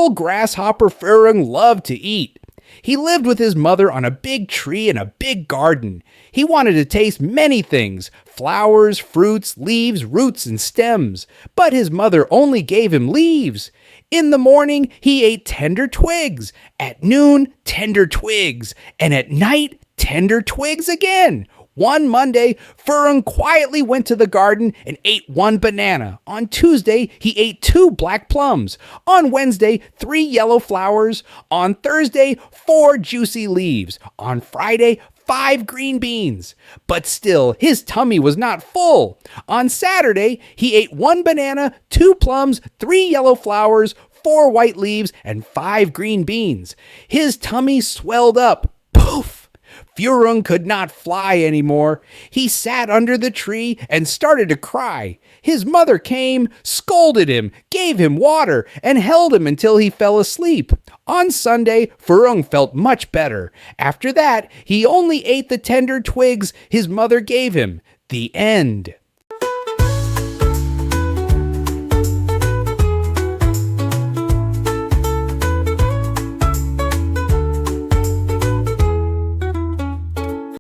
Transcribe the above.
Little Grasshopper Furung loved to eat. He lived with his mother on a big tree in a big garden. He wanted to taste many things: flowers, fruits, leaves, roots, and stems. But his mother only gave him leaves. In the morning, he ate tender twigs. At noon, tender twigs. And at night, tender twigs again. One Monday, Furung quietly went to the garden and ate 1 banana. On Tuesday, he ate 2 black plums. On Wednesday, 3 yellow flowers. On Thursday, 4 juicy leaves. On Friday, 5 green beans. But still, his tummy was not full. On Saturday, he ate 1 banana, 2 plums, 3 yellow flowers, 4 white leaves, and 5 green beans. His tummy swelled up. Poof! Furung could not fly anymore. He sat under the tree and started to cry. His mother came, scolded him, gave him water, and held him until he fell asleep. On Sunday, Furung felt much better. After that, he only ate the tender twigs his mother gave him. The end.